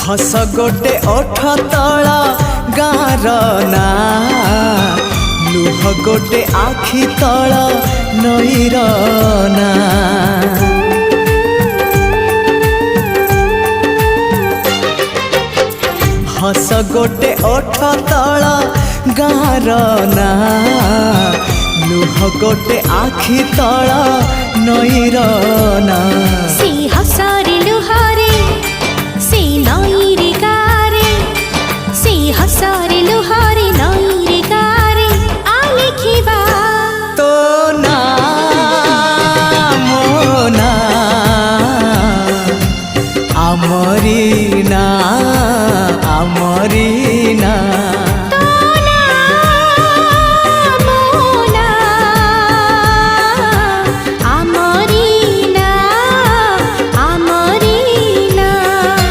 हस गोटे ओठ तला गार ना लुह गोटे आखि तला नईर ना हस गोटे ओठ तला गार ना लुह गोटे आखि तला नईर ना से हसरे लुहारे से नईरे गारे से हसरे लुहारे नईरे गारे आ लिखिबा तो ना मोना आमरी ना